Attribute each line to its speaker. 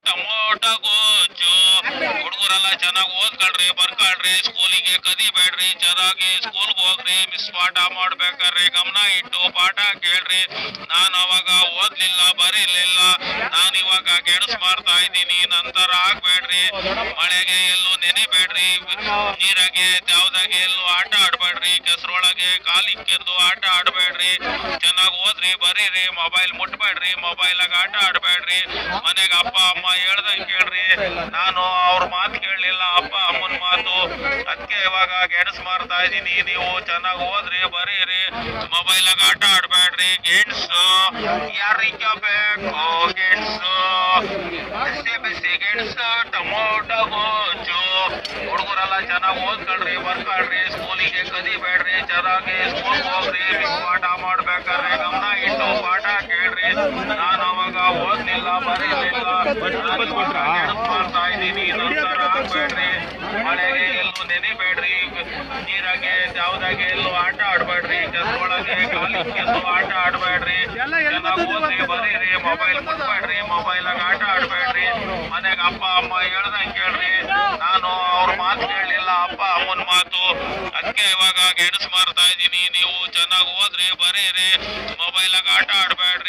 Speaker 1: Tomato ಗೊಜ್ಜು. ಹುಡುಗರೆಲ್ಲ ಚೆನ್ನಾಗಿ ಓದ್ಕೊಳ್ರಿ, ಬರ್ಕೊಳ್ರಿ, ಸ್ಕೂಲಿಗೆ ಕದಿಬೇಡ್ರಿ, ಚೆನ್ನಾಗಿ ಸ್ಕೂಲ್ಗೆ ಹೋಗ್ರಿ. ಮಿಸ್ ಪಾಠ ಮಾಡ್ಬೇಕಾದ್ರೆ ಗಮನ ಇಟ್ಟು ಪಾಠ ಕೇಳ್ರಿ. ನಾನು ಅವಾಗ ಓದ್ಲಿಲ್ಲ, ಬರೀಲಿಲ್ಲ, ನಾನು ಇವಾಗ ಗೆಣಸ್ ಮಾರ್ತಾ ಇದ್ದೀನಿ, ನಂತರ ಆಗ್ಬೇಡ್ರಿ. ಮಳೆಗೆ ಎಲ್ಲೂ ನೆನೆಬೇಡ್ರಿ, ನೀರಾಗೆ ಯಾವ್ದಾಗೆ ಎಲ್ಲೂ ಆಟ ಆಡ್ಬೇಡ್ರಿ, ಕೆಸರೊಳಗೆ ಕಾಲಿಕ್ಕೆಂದು ಆಟ ಆಡ್ಬೇಡ್ರಿ. ಚೆನ್ನಾಗಿ ಓದ್ರಿ, ಬರೀರಿ, ಮೊಬೈಲ್ ಮುಟ್ಬೇಡ್ರಿ, ಮೊಬೈಲಾಗ ಆಟ ಆಡ್ಬೇಡ್ರಿ. ಮನೆಗೆ ಅಪ್ಪ ಅಮ್ಮ ಹೇಳ್ದಂಗೆ ಕೇಳ್ರಿ. ನಾನು ಅವ್ರ ಮಾತು ಕೇಳಲಿಲ್ಲ, ಅಪ್ಪ ಅಮ್ಮನ ಮಾತು, ಅದಕ್ಕೆ ಇವಾಗ ಗೆಣಸ್ ಮಾರ್ತಾ ಇದೀನಿ. ನೀವು ಚೆನ್ನಾಗಿ ಓದ್ರಿ, ಬರೀರಿ, ಮೊಬೈಲಾಗ ಆಟ ಆಡ್ಬೇಡ್ರಿ. ಗೆಣಸು ಯಾರಿಗೆ ಬೇಕು? ಗೆಣಸು ಬಿಸಿ ಬಿಸಿ ಗೆಣಸು, ಟಮೋಟೊ ಗೊಜ್ಜು. ಹುಡುಗರೆಲ್ಲ ಚೆನ್ನಾಗಿ ಓದ್ಕೊಳ್ರಿ, ಬರ್ಕೊಳ್ರಿ, ಸ್ಕೂಲಿಗೆ ಕದಿಬೇಡ್ರಿ, ಚೆನ್ನಾಗಿ ಸ್ಕೂಲ್ ಹೋಗ್ರಿ. ಪಾಠ ಮಾಡ್ಬೇಕಾದ್ರೆ ಗಮನ ಇಟ್ಟು ಪಾಠ ಕೇಳ್ರಿ. ನಾನು ಅವಾಗ ಓದ್ಲಿಲ್ಲ, ಬರೀಲಿಲ್ಲ, ಮಾಡ್ತಾ ಇದ್ದೀನಿ, ನಂತರ ಆಗ್ಬೇಡ್ರಿ. ಮಳೆಗೆ ಎಲ್ಲೂ ನೆನೆಬೇಡ್ರಿ, ನೀರಾಗೆ ಯಾವ್ದಾಗೆ ಎಲ್ಲೂ ಆಟ ಆಡ್ಬೇಡ್ರಿ, ಕೆಸರೊಳಗೆ ಕಾಲಿಕ್ಕೆಂದು ಆಟ ಆಡ್ಬೇಡ್ರಿ. ಚೆನ್ನಾಗಿ ಓದ್ರಿ, ಬರೀರಿ, ಮೊಬೈಲ್ ಮುಟ್ಬೇಡ್ರಿ, ಮೊಬೈಲಾಗ ಆಟ ಆಡ್ಬೇಡ್ರಿ. ಮನೆಗೆ ಅಪ್ಪ ಅಮ್ಮ ಹೇಳ್ದಂಗೆ ಕೇಳ್ರಿ. ನಾನು ಅವ್ರ ಮಾತು ಕೇಳಲಿಲ್ಲ, ಅಪ್ಪ ಅಮ್ಮನ ಮಾತು, ಅದಕ್ಕೆ ಇವಾಗ ಗೆಣಸ್ ಮಾರ್ತಾ ಇದ್ದೀನಿ. ನೀವು ಚೆನ್ನಾಗಿ ಓದ್ರಿ, ಬರೀರಿ, ಮೊಬೈಲಾಗ ಆಟ ಆಡ್ಬೇಡ್ರಿ.